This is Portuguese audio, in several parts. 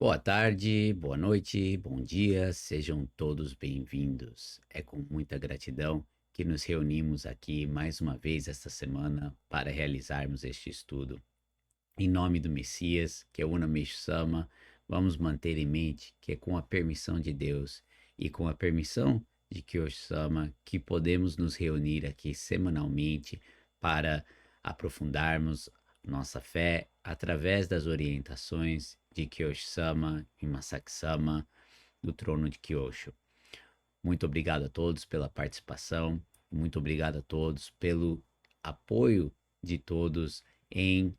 Boa tarde, boa noite, bom dia, sejam todos bem-vindos. É com muita gratidão que nos reunimos aqui mais uma vez esta semana para realizarmos este estudo. Em nome do Messias, que é o Unamesh Sama, vamos manter em mente que é com a permissão de Deus e com a permissão de Kyoshi Sama que podemos nos reunir aqui semanalmente para aprofundarmos nossa fé através das orientações de Kyoshi Sama e Masaki Sama do trono de Kyosho. Muito obrigado a todos pela participação, muito obrigado a todos pelo apoio de todos em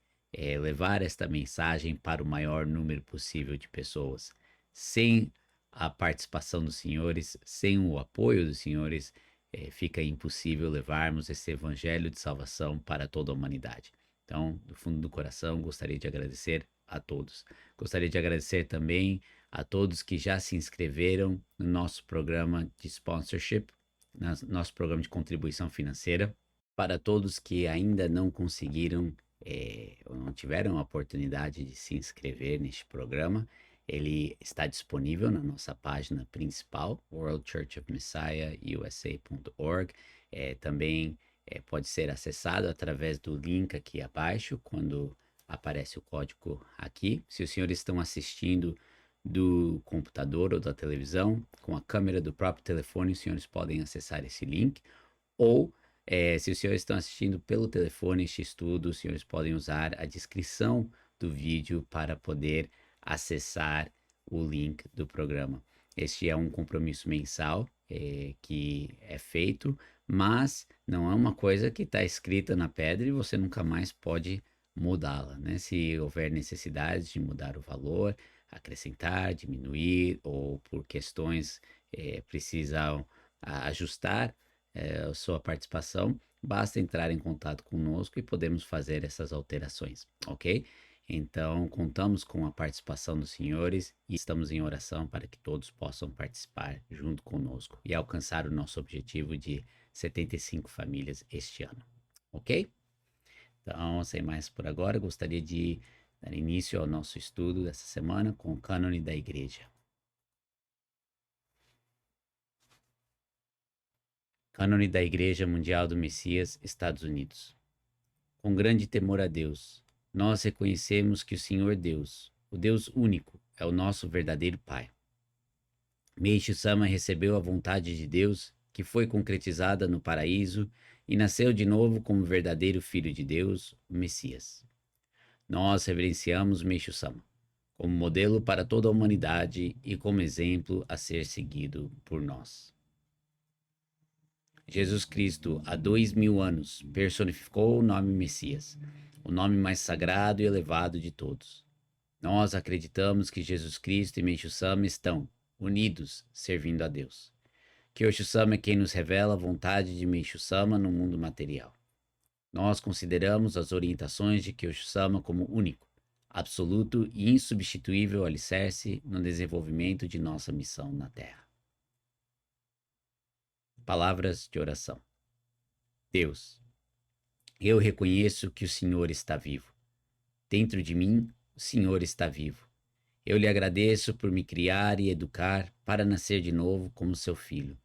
levar esta mensagem para o maior número possível de pessoas. Sem a participação dos senhores, sem o apoio dos senhores, fica impossível levarmos esse evangelho de salvação para toda a humanidade. Então, do fundo do coração, gostaria de agradecer a todos. Gostaria de agradecer também a todos que já se inscreveram no nosso programa de sponsorship, nosso programa de contribuição financeira. Para todos que ainda não conseguiram ou não tiveram a oportunidade de se inscrever neste programa, ele está disponível na nossa página principal, worldchurchofmessiahusa.org. Também pode ser acessado através do link aqui abaixo, quando aparece o código aqui. Se os senhores estão assistindo do computador ou da televisão, com a câmera do próprio telefone, os senhores podem acessar esse link. Ou, se os senhores estão assistindo pelo telefone este estudo, os senhores podem usar a descrição do vídeo para poder acessar o link do programa. Este é um compromisso mensal que é feito, mas não é uma coisa que está escrita na pedra e você nunca mais pode mudá-la, né? Se houver necessidade de mudar o valor, acrescentar, diminuir ou por questões precisam ajustar a sua participação, basta entrar em contato conosco e podemos fazer essas alterações, ok? Então, contamos com a participação dos senhores e estamos em oração para que todos possam participar junto conosco e alcançar o nosso objetivo de 75 famílias este ano, ok? Então, sem mais por agora, gostaria de dar início ao nosso estudo dessa semana com o cânone da Igreja. Cânone da Igreja Mundial do Messias, Estados Unidos. Com grande temor a Deus, nós reconhecemos que o Senhor Deus, o Deus único, é o nosso verdadeiro Pai. Meishu Sama recebeu a vontade de Deus, que foi concretizada no paraíso, e nasceu de novo como verdadeiro Filho de Deus, o Messias. Nós reverenciamos Meishu Sama como modelo para toda a humanidade e como exemplo a ser seguido por nós. Jesus Cristo, há 2000 anos, personificou o nome Messias, o nome mais sagrado e elevado de todos. Nós acreditamos que Jesus Cristo e Meishu Sama estão unidos, servindo a Deus. Kyoshi Sama é quem nos revela a vontade de Meishu Sama no mundo material. Nós consideramos as orientações de Kyoshi Sama como único, absoluto e insubstituível alicerce no desenvolvimento de nossa missão na Terra. Palavras de oração. Deus, eu reconheço que o Senhor está vivo. Dentro de mim, o Senhor está vivo. Eu lhe agradeço por me criar e educar para nascer de novo como seu filho.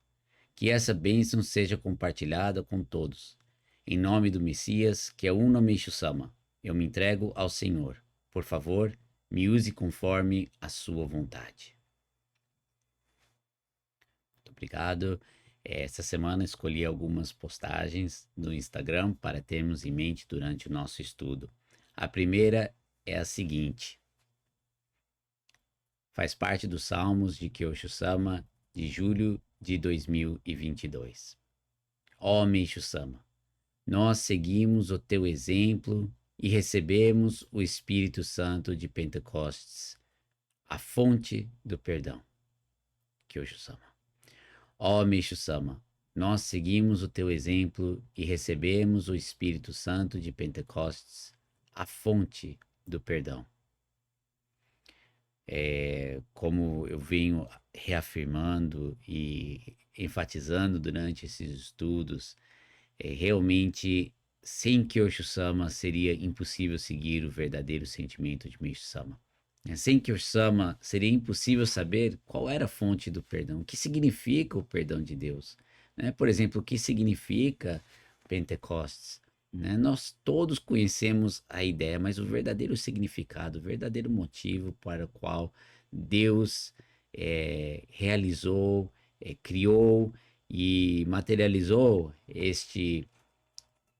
Que essa bênção seja compartilhada com todos. Em nome do Messias, que é Unamesh Sama, eu me entrego ao Senhor. Por favor, me use conforme a sua vontade. Muito obrigado. Essa semana escolhi algumas postagens no Instagram para termos em mente durante o nosso estudo. A primeira é a seguinte. Faz parte dos Salmos de Kyoshi Sama de julho de 2022. Ó Meishu Sama, nós seguimos o teu exemplo e recebemos o Espírito Santo de Pentecostes, a fonte do perdão. Kyoshi Sama. Ó Meishu Sama, nós seguimos o teu exemplo e recebemos o Espírito Santo de Pentecostes, a fonte do perdão. Como eu venho reafirmando e enfatizando durante esses estudos, realmente sem Kyoshi Sama seria impossível seguir o verdadeiro sentimento de Meishu Sama. Sem Kyo-sama, seria impossível saber qual era a fonte do perdão, o que significa o perdão de Deus. Né? Por exemplo, o que significa Pentecostes. Né? Nós todos conhecemos a ideia, mas o verdadeiro significado, o verdadeiro motivo para o qual Deus realizou, criou e materializou este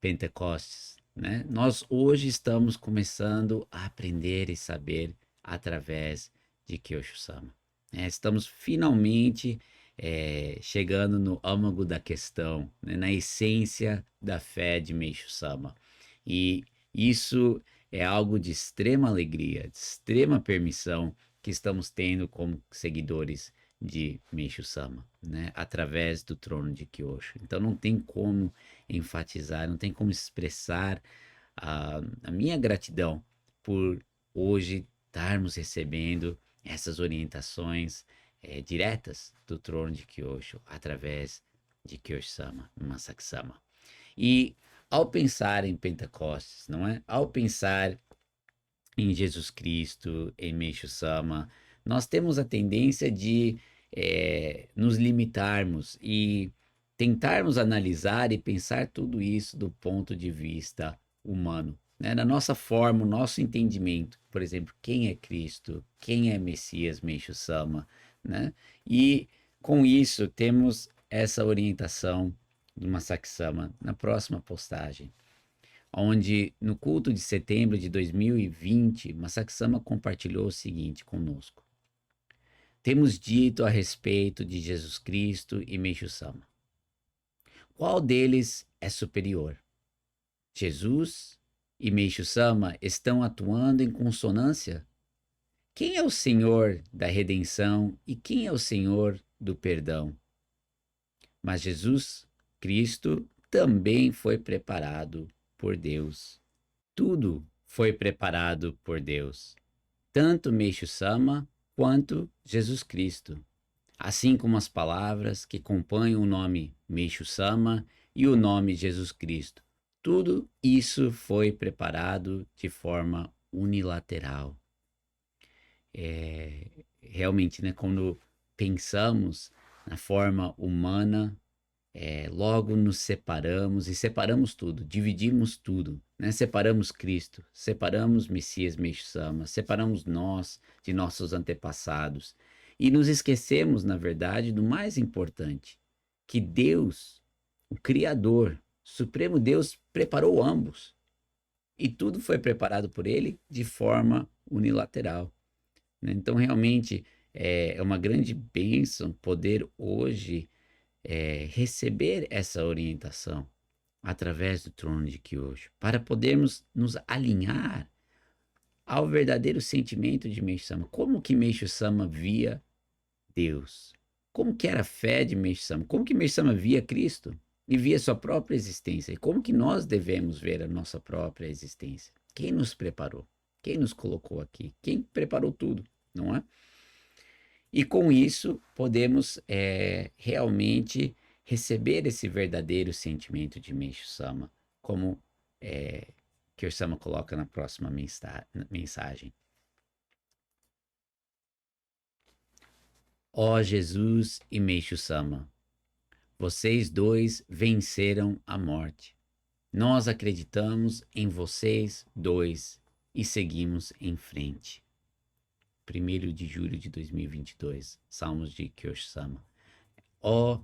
Pentecostes, né? Nós hoje estamos começando a aprender e saber através de Kyosho-sama. Estamos finalmente chegando no âmago da questão, né? Na essência da fé de Meishu-sama. E isso é algo de extrema alegria, de extrema permissão que estamos tendo como seguidores de Meishu-sama, né? Através do trono de Kyosho. Então não tem como enfatizar, não tem como expressar a minha gratidão por hoje estarmos recebendo essas orientações diretas do trono de Kyosho através de Kyosho-sama, Masaki-sama. E ao pensar em Pentecostes, não é? Ao pensar em Jesus Cristo, em Meishu-sama, nós temos a tendência de nos limitarmos e tentarmos analisar e pensar tudo isso do ponto de vista humano, né? Na nossa forma, o nosso entendimento, por exemplo, quem é Cristo, quem é Messias, Meishu-sama, né? E com isso temos essa orientação do Masaki-sama na próxima postagem, onde no culto de setembro de 2020, Masaki-sama compartilhou o seguinte conosco: temos dito a respeito de Jesus Cristo e Meishu-sama. Qual deles é superior? Jesus e Meishu-sama estão atuando em consonância? Quem é o Senhor da redenção e quem é o Senhor do perdão? Mas Jesus Cristo também foi preparado por Deus. Tudo foi preparado por Deus, tanto Meishu-sama quanto Jesus Cristo, assim como as palavras que compõem o nome Meishu-sama e o nome Jesus Cristo. Tudo isso foi preparado de forma unilateral. Realmente, né, quando pensamos na forma humana, logo nos separamos e separamos tudo, dividimos tudo, né? Separamos Cristo, separamos Messias Meishu-sama, separamos nós de nossos antepassados e nos esquecemos, na verdade, do mais importante, que Deus, o Criador, Supremo Deus, preparou ambos e tudo foi preparado por Ele de forma unilateral, né? Então, realmente, é uma grande bênção poder hoje receber essa orientação através do trono de Kyosho, para podermos nos alinhar ao verdadeiro sentimento de Meishu-sama. Como que Meishu-sama via Deus? Como que era a fé de Meishu-sama? Como que Meishu-sama via Cristo e via sua própria existência? E como que nós devemos ver a nossa própria existência? Quem nos preparou? Quem nos colocou aqui? Quem preparou tudo, não é? E com isso podemos realmente receber esse verdadeiro sentimento de Meishu-sama, como Kyo-sama coloca na próxima mensagem. Ó Jesus e Meishu-sama, vocês dois venceram a morte. Nós acreditamos em vocês dois e seguimos em frente. 1º de julho de 2022, Salmos de Kyo-sama. Ó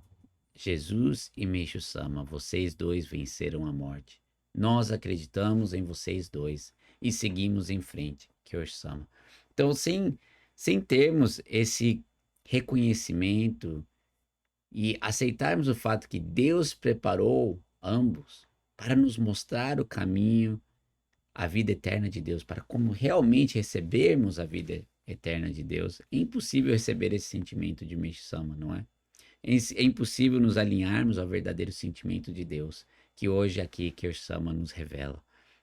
Jesus e Meishu-sama, vocês dois venceram a morte. Nós acreditamos em vocês dois e seguimos em frente, Kyo-sama. Então, sem termos esse reconhecimento e aceitarmos o fato que Deus preparou ambos para nos mostrar o caminho, a vida eterna de Deus, para como realmente recebermos a vida eterna de Deus, é impossível receber esse sentimento de Meishu-sama, não é? É impossível nos alinharmos ao verdadeiro sentimento de Deus, que hoje aqui Kyo-sama nos revela,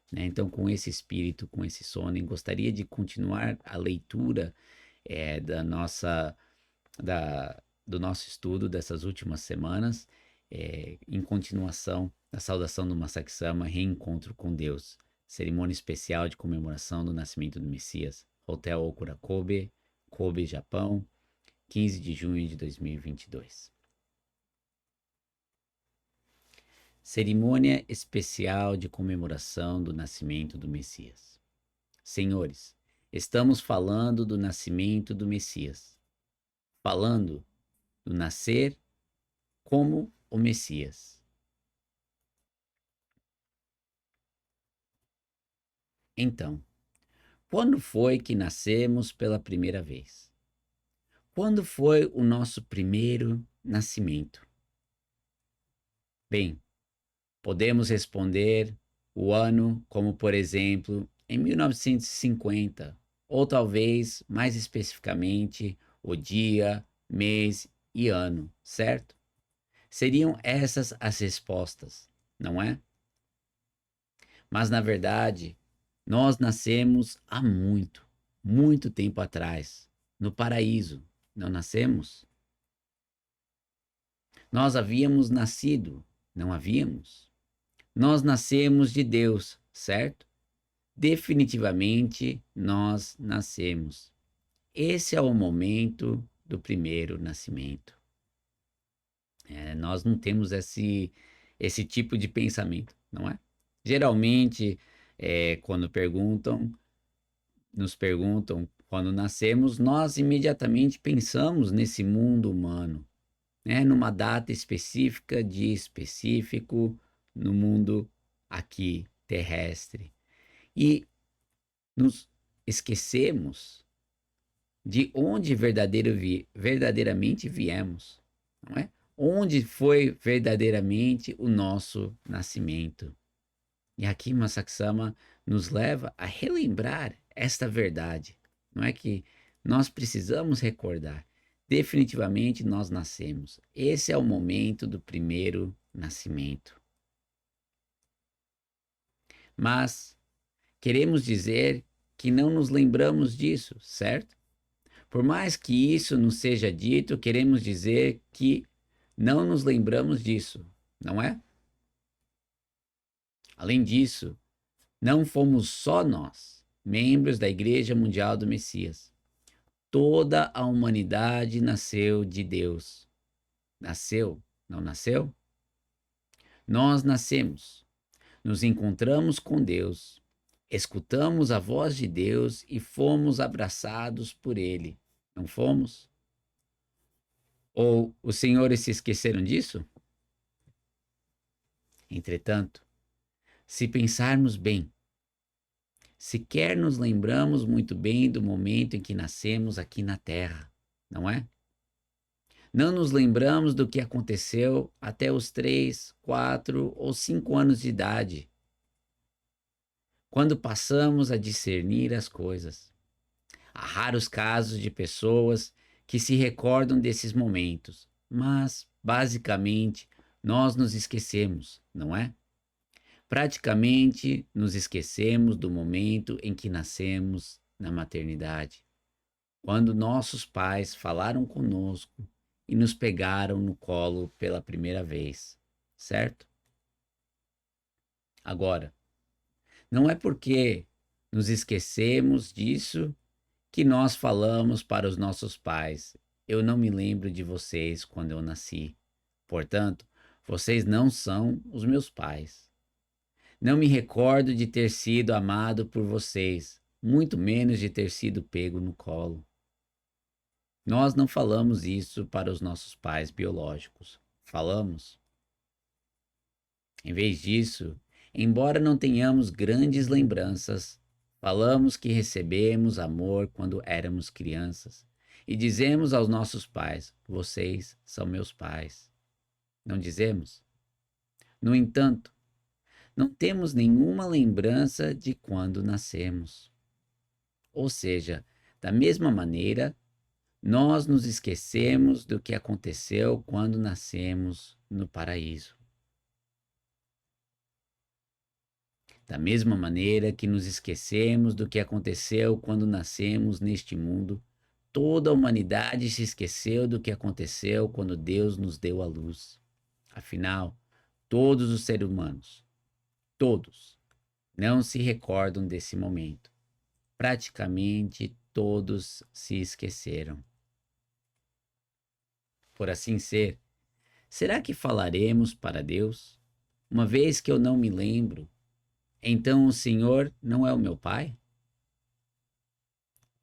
né? Então, com esse espírito, com esse sono, gostaria de continuar a leitura do nosso estudo dessas últimas semanas, em continuação da saudação do Masaki-sama, Reencontro com Deus, cerimônia especial de comemoração do nascimento do Messias, Hotel Okura Kobe, Kobe, Japão, 15 de junho de 2022. Cerimônia especial de comemoração do nascimento do Messias. Senhores, estamos falando do nascimento do Messias. Falando do nascer como o Messias. Então, quando foi que nascemos pela primeira vez? Quando foi o nosso primeiro nascimento? Bem, podemos responder o ano como, por exemplo, em 1950, ou talvez, mais especificamente, o dia, mês e ano, certo? Seriam essas as respostas, não é? Mas, na verdade, nós nascemos há muito, muito tempo atrás, no paraíso, não nascemos? Nós havíamos nascido, não havíamos? Nós nascemos de Deus, certo? Definitivamente nós nascemos. Esse é o momento do primeiro nascimento. Nós não temos esse tipo de pensamento, não é? Geralmente, quando nos perguntam quando nascemos, nós imediatamente pensamos nesse mundo humano, né? Numa data específica, dia específico, no mundo aqui terrestre. E nos esquecemos de onde verdadeiramente viemos, não é? Onde foi verdadeiramente o nosso nascimento. E aqui Masaksama nos leva a relembrar esta verdade. Não é que nós precisamos recordar. Definitivamente nós nascemos. Esse é o momento do primeiro nascimento. Mas queremos dizer que não nos lembramos disso, certo? Por mais que isso nos seja dito, queremos dizer que não nos lembramos disso, não é? Além disso, não fomos só nós, membros da Igreja Mundial do Messias. Toda a humanidade nasceu de Deus. Nasceu, não nasceu? Nós nascemos, nos encontramos com Deus, escutamos a voz de Deus e fomos abraçados por Ele. Não fomos? Ou os senhores se esqueceram disso? Entretanto, se pensarmos bem, sequer nos lembramos muito bem do momento em que nascemos aqui na Terra, não é? Não nos lembramos do que aconteceu até os 3, 4 ou 5 anos de idade, quando passamos a discernir as coisas. Há raros casos de pessoas que se recordam desses momentos, mas, basicamente, nós nos esquecemos, não é? Praticamente nos esquecemos do momento em que nascemos na maternidade, quando nossos pais falaram conosco e nos pegaram no colo pela primeira vez, certo? Agora, não é porque nos esquecemos disso que nós falamos para os nossos pais: eu não me lembro de vocês quando eu nasci, portanto, vocês não são os meus pais. Não me recordo de ter sido amado por vocês, muito menos de ter sido pego no colo. Nós não falamos isso para os nossos pais biológicos. Falamos. Em vez disso, embora não tenhamos grandes lembranças, falamos que recebemos amor quando éramos crianças e dizemos aos nossos pais: vocês são meus pais. Não dizemos? No entanto, não temos nenhuma lembrança de quando nascemos. Ou seja, da mesma maneira, nós nos esquecemos do que aconteceu quando nascemos no paraíso. Da mesma maneira que nos esquecemos do que aconteceu quando nascemos neste mundo, toda a humanidade se esqueceu do que aconteceu quando Deus nos deu a luz. Afinal, todos os seres humanos, todos, não se recordam desse momento. praticamente todos se esqueceram. Por assim ser, será que falaremos para Deus? Uma vez que eu não me lembro, então o Senhor não é o meu Pai?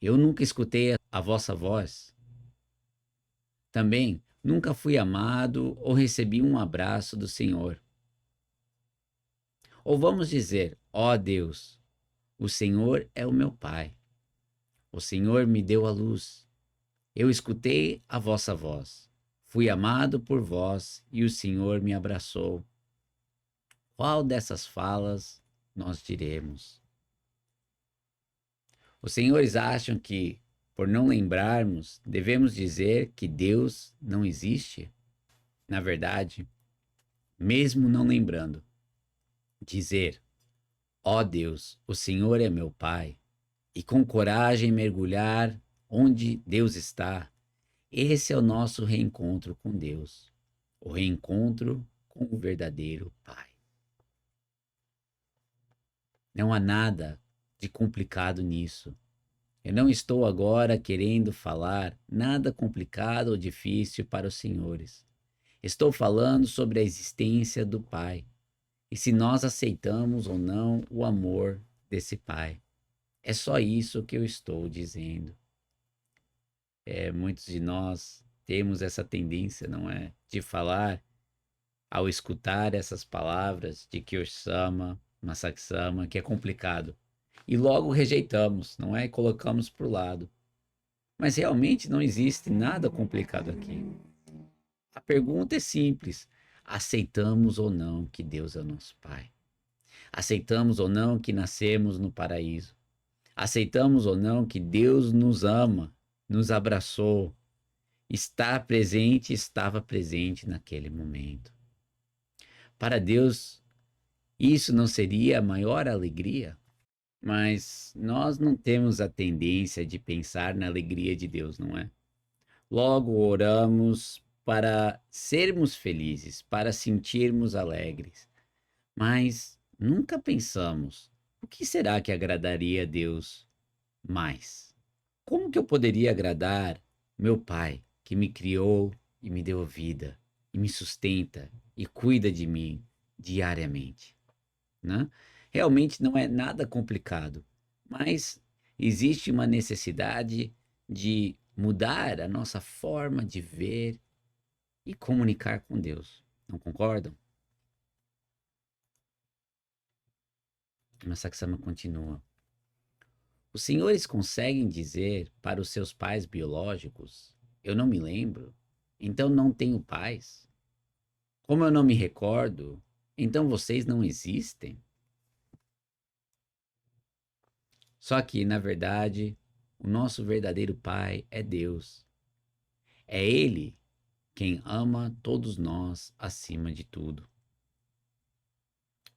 Eu nunca escutei a vossa voz. Também nunca fui amado ou recebi um abraço do Senhor. Ou vamos dizer, ó Deus, o Senhor é o meu Pai. O Senhor me deu a luz. Eu escutei a vossa voz. Fui amado por vós e o Senhor me abraçou. Qual dessas falas nós diremos? Os senhores acham que, por não lembrarmos, devemos dizer que Deus não existe? Na verdade, mesmo não lembrando, dizer, ó Deus, o Senhor é meu Pai, e com coragem mergulhar onde Deus está, esse é o nosso reencontro com Deus, o reencontro com o verdadeiro Pai. Não há nada de complicado nisso. Eu não estou agora querendo falar nada complicado ou difícil para os senhores. Estou falando sobre a existência do Pai e se nós aceitamos ou não o amor desse Pai. É só isso que eu estou dizendo. Muitos de nós temos essa tendência, não é? De falar, ao escutar essas palavras de Kiyosama, Masaki-sama, que é complicado. E logo rejeitamos, não é? E colocamos para o lado. Mas realmente não existe nada complicado aqui. A pergunta é simples: aceitamos ou não que Deus é o nosso Pai? Aceitamos ou não que nascemos no paraíso? Aceitamos ou não que Deus nos ama, nos abraçou, está presente, estava presente naquele momento? Para Deus, isso não seria a maior alegria? Mas nós não temos a tendência de pensar na alegria de Deus, não é? Logo oramos para sermos felizes, para sentirmos alegres, mas nunca pensamos: o que será que agradaria a Deus mais? Como que eu poderia agradar meu Pai, que me criou e me deu vida, e me sustenta e cuida de mim diariamente, né? Realmente não é nada complicado, mas existe uma necessidade de mudar a nossa forma de ver e comunicar com Deus. Não concordam? Mas Saksama continua. Os senhores conseguem dizer para os seus pais biológicos: eu não me lembro, então não tenho pais? Como eu não me recordo, então vocês não existem? Só que, na verdade, o nosso verdadeiro Pai é Deus. É Ele quem ama todos nós acima de tudo.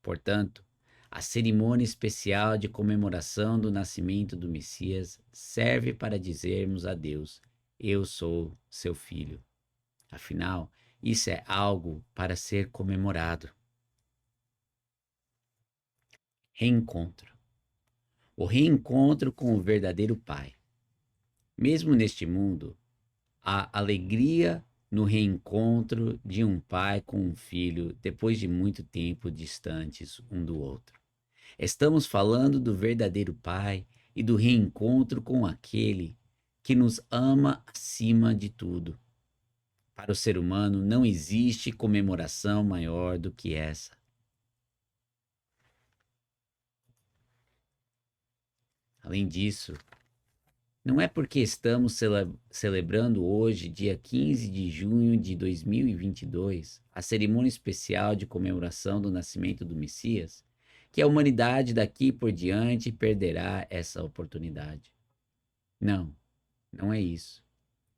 Portanto, a cerimônia especial de comemoração do nascimento do Messias serve para dizermos a Deus: eu sou seu filho. Afinal, isso é algo para ser comemorado. Reencontro. O reencontro com o verdadeiro Pai. Mesmo neste mundo, há alegria no reencontro de um pai com um filho depois de muito tempo distantes um do outro. Estamos falando do verdadeiro Pai e do reencontro com aquele que nos ama acima de tudo. Para o ser humano não existe comemoração maior do que essa. Além disso, não é porque estamos celebrando hoje, dia 15 de junho de 2022, a cerimônia especial de comemoração do nascimento do Messias, que a humanidade daqui por diante perderá essa oportunidade. Não, não é isso.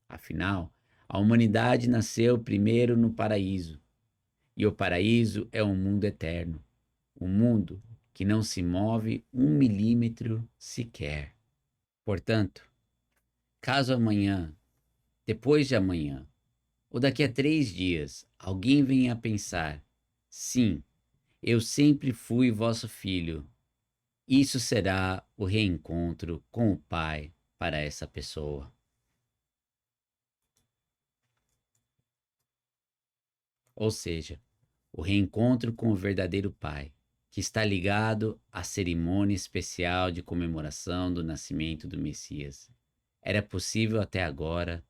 Afinal, a humanidade nasceu primeiro no paraíso, e o paraíso é um mundo eterno, um mundo que não se move um milímetro sequer. Portanto, caso amanhã, depois de amanhã, ou daqui a 3 dias, alguém venha a pensar: sim, eu sempre fui vosso filho, Isso será o reencontro com o Pai para essa pessoa. Ou seja, o reencontro com o verdadeiro Pai, que está ligado à cerimônia especial de comemoração do nascimento do Messias. Era possível até agora,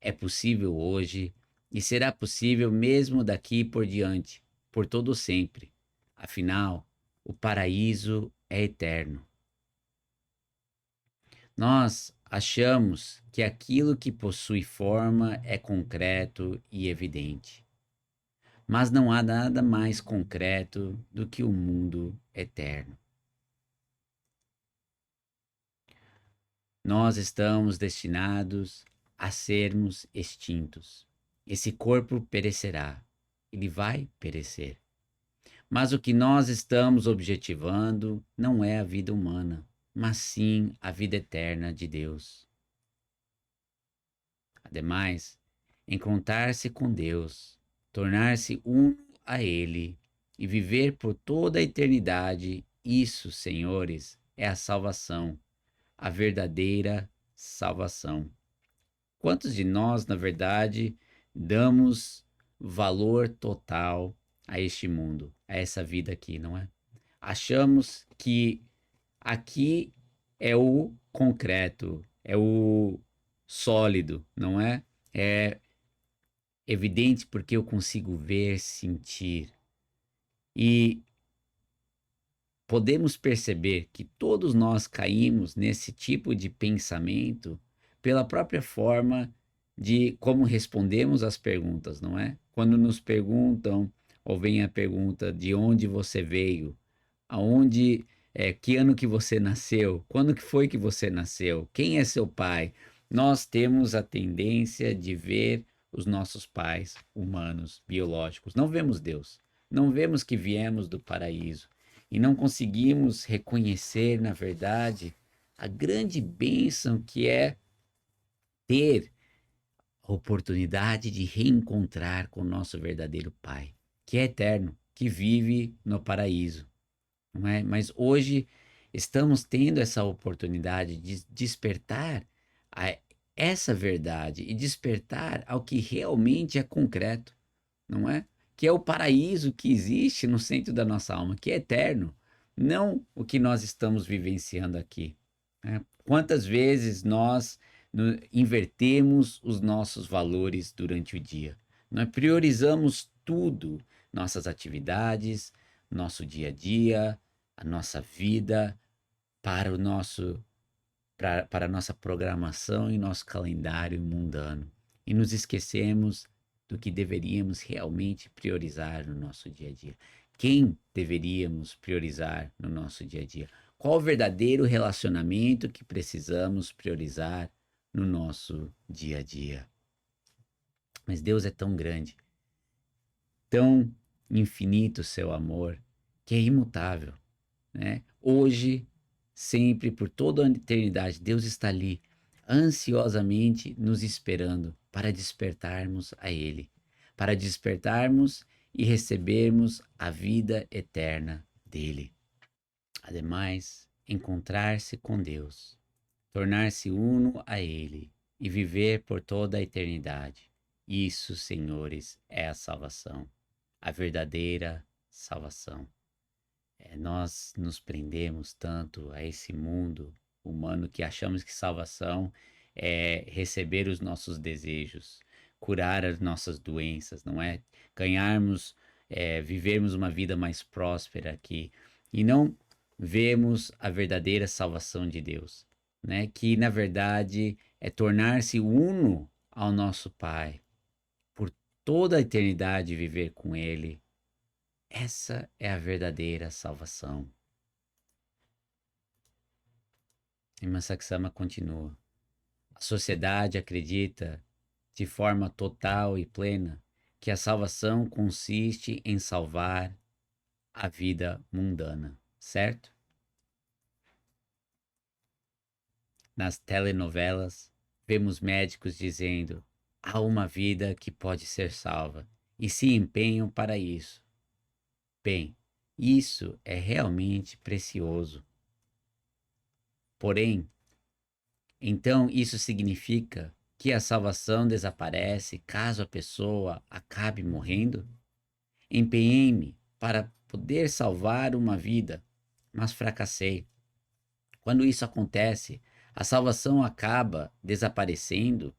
é possível hoje e será possível mesmo daqui por diante, por todo sempre. Afinal, o paraíso é eterno. Nós achamos que aquilo que possui forma é concreto e evidente, mas não há nada mais concreto do que o mundo eterno. Nós estamos destinados a sermos extintos. Esse corpo perecerá, ele vai perecer. Mas o que nós estamos objetivando não é a vida humana, mas sim a vida eterna de Deus. Ademais, encontrar-se com Deus, tornar-se um a Ele e viver por toda a eternidade, isso, senhores, é a salvação, a verdadeira salvação. Quantos de nós, na verdade, damos valor total a este mundo, a essa vida aqui, não é? Achamos que aqui é o concreto, é o sólido, não é? É evidente porque eu consigo ver, sentir. E podemos perceber que todos nós caímos nesse tipo de pensamento pela própria forma de como respondemos às perguntas, não é? Quando nos perguntam, ou vem a pergunta de onde você veio, aonde, que ano que você nasceu, quando que foi que você nasceu, quem é seu pai, nós temos a tendência de ver os nossos pais humanos, biológicos. Não vemos Deus, não vemos que viemos do paraíso e não conseguimos reconhecer, na verdade, a grande bênção que é ter a oportunidade de reencontrar com o nosso verdadeiro Pai, que é eterno, que vive no paraíso, não é? Mas hoje estamos tendo essa oportunidade de despertar a essa verdade e despertar ao que realmente é concreto, não é? Que é o paraíso que existe no centro da nossa alma, que é eterno, não o que nós estamos vivenciando aqui, né? Quantas vezes nós invertemos os nossos valores durante o dia? Nós priorizamos tudo, nossas atividades, nosso dia a dia, a nossa vida, para o nosso para a nossa programação e nosso calendário mundano. E nos esquecemos do que deveríamos realmente priorizar no nosso dia a dia. Quem deveríamos priorizar no nosso dia a dia? Qual o verdadeiro relacionamento que precisamos priorizar no nosso dia a dia? Mas Deus é tão grande, tão infinito o seu amor, que é imutável, né? Hoje, sempre, por toda a eternidade, Deus está ali, ansiosamente nos esperando para despertarmos a Ele, para despertarmos e recebermos a vida eterna dele. Ademais, encontrar-se com Deus, tornar-se uno a Ele e viver por toda a eternidade. Isso, senhores, é a salvação, a verdadeira salvação. Nós nos prendemos tanto a esse mundo humano que achamos que salvação é receber os nossos desejos, curar as nossas doenças, não é? Ganharmos, vivermos uma vida mais próspera aqui e não vemos a verdadeira salvação de Deus, né? Que na verdade é tornar-se uno ao nosso Pai, por toda a eternidade viver com Ele. Essa é a verdadeira salvação. E Masaksama continua. A sociedade acredita de forma total e plena que a salvação consiste em salvar a vida mundana, certo? Nas telenovelas, vemos médicos dizendo: há uma vida que pode ser salva e se empenham para isso. Bem, isso é realmente precioso. Porém, então isso significa que a salvação desaparece caso a pessoa acabe morrendo? Empenhei-me para poder salvar uma vida, mas fracassei. Quando isso acontece, a salvação acaba desaparecendo,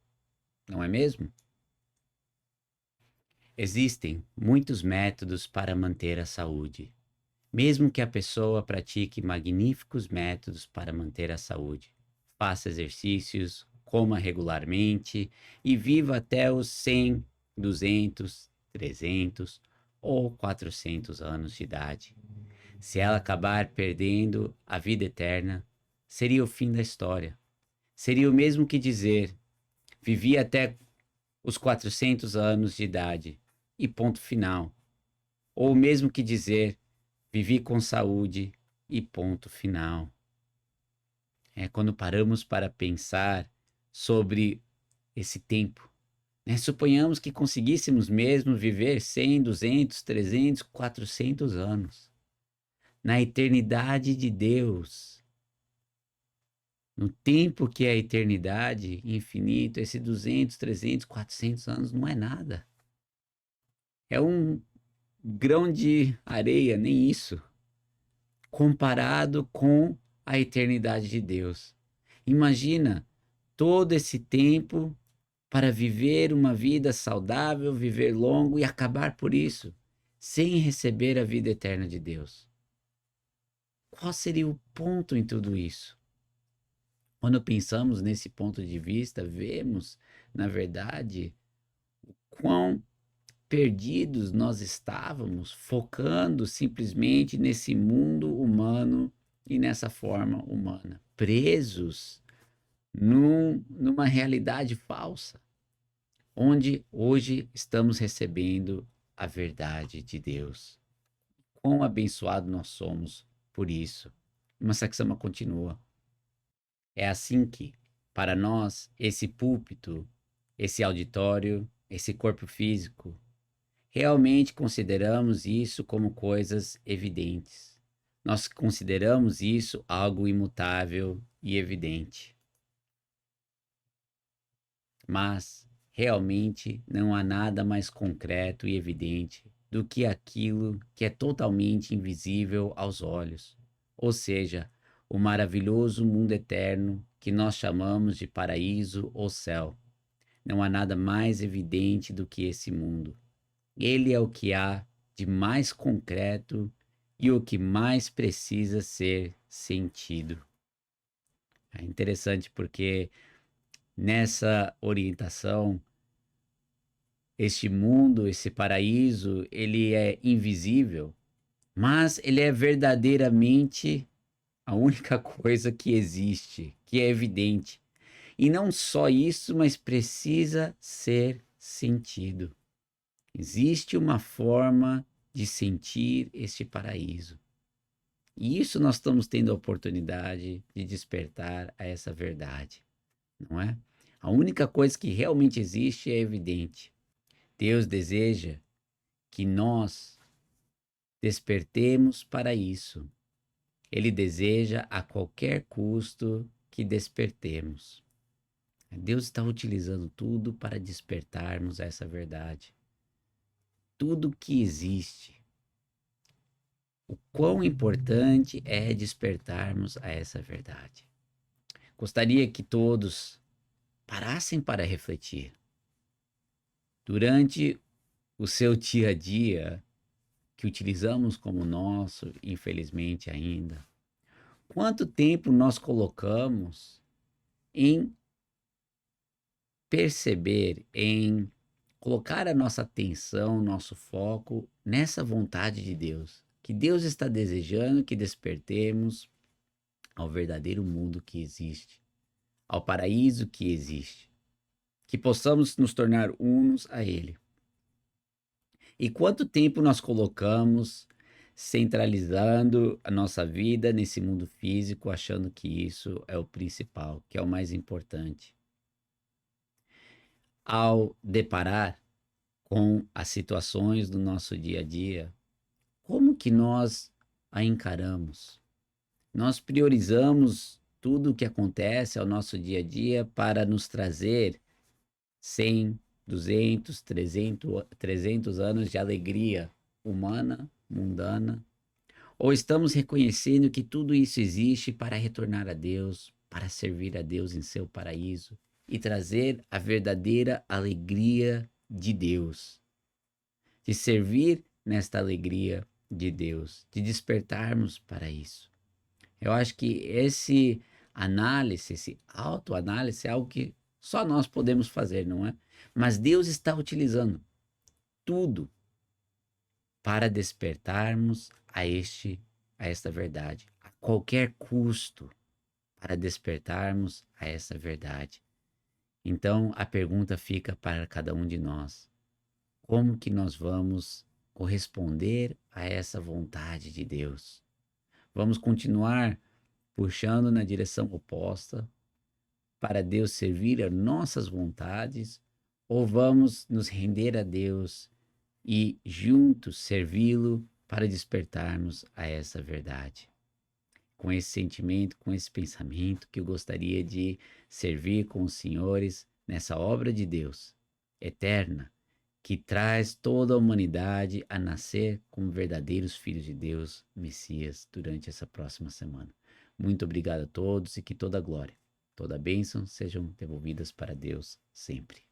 não é mesmo? Existem muitos métodos para manter a saúde. Mesmo que a pessoa pratique magníficos métodos para manter a saúde, faça exercícios, coma regularmente e viva até os 100, 200, 300 ou 400 anos de idade. Se ela acabar perdendo a vida eterna, seria o fim da história. Seria o mesmo que dizer: vivi até os 400 anos de idade e ponto final. Ou o mesmo que dizer: vivi com saúde e ponto final. É quando paramos para pensar sobre esse tempo, né? Suponhamos que conseguíssemos mesmo viver 100, 200, 300, 400 anos. Na eternidade de Deus, no tempo que é a eternidade, infinito, esse 200, 300, 400 anos não é nada. É um grão de areia, nem isso, comparado com a eternidade de Deus. Imagina todo esse tempo para viver uma vida saudável, viver longo e acabar por isso, sem receber a vida eterna de Deus. Qual seria o ponto em tudo isso? Quando pensamos nesse ponto de vista, vemos, na verdade, quão perdidos nós estávamos, focando simplesmente nesse mundo humano e nessa forma humana, presos numa realidade falsa, onde hoje estamos recebendo a verdade de Deus. Quão abençoado nós somos por isso. Mas Saxama continua. É assim que, para nós, esse púlpito, esse auditório, esse corpo físico, realmente consideramos isso como coisas evidentes. Nós consideramos isso algo imutável e evidente. Mas, realmente, não há nada mais concreto e evidente do que aquilo que é totalmente invisível aos olhos, ou seja, o maravilhoso mundo eterno que nós chamamos de paraíso ou céu. Não há nada mais evidente do que esse mundo. Ele é o que há de mais concreto e o que mais precisa ser sentido. É interessante porque nessa orientação, este mundo, esse paraíso, ele é invisível, mas ele é verdadeiramente a única coisa que existe, que é evidente. E não só isso, mas precisa ser sentido. Existe uma forma de sentir este paraíso. E isso nós estamos tendo a oportunidade de despertar a essa verdade, não é? A única coisa que realmente existe é evidente. Deus deseja que nós despertemos para isso. Ele deseja a qualquer custo que despertemos. Deus está utilizando tudo para despertarmos essa verdade. Tudo que existe. O quão importante é despertarmos a essa verdade. Gostaria que todos parassem para refletir. Durante o seu dia a dia, que utilizamos como nosso, infelizmente ainda, quanto tempo nós colocamos em perceber, em colocar a nossa atenção, nosso foco nessa vontade de Deus, que Deus está desejando que despertemos ao verdadeiro mundo que existe, ao paraíso que existe, que possamos nos tornar unos a Ele. E quanto tempo nós colocamos centralizando a nossa vida nesse mundo físico, achando que isso é o principal, que é o mais importante. Ao deparar com as situações do nosso dia a dia, como que nós a encaramos? Nós priorizamos tudo o que acontece ao nosso dia a dia para nos trazer 100, 200, 300 anos de alegria humana, mundana? Ou estamos reconhecendo que tudo isso existe para retornar a Deus, para servir a Deus em seu paraíso e trazer a verdadeira alegria de Deus, de servir nesta alegria de Deus, de despertarmos para isso? Eu acho que esse análise, esse autoanálise é algo que só nós podemos fazer, não é? Mas Deus está utilizando tudo para despertarmos a esta verdade, a qualquer custo, para despertarmos a essa verdade. Então a pergunta fica para cada um de nós: como que nós vamos corresponder a essa vontade de Deus? Vamos continuar puxando na direção oposta para Deus servir a nossas vontades, ou vamos nos render a Deus e juntos servi-lo para despertarmos a essa verdade? Com esse sentimento, com esse pensamento, que eu gostaria de servir com os senhores nessa obra de Deus eterna, que traz toda a humanidade a nascer como verdadeiros filhos de Deus, Messias, durante essa próxima semana. Muito obrigado a todos e que toda a glória, toda a bênção sejam devolvidas para Deus sempre.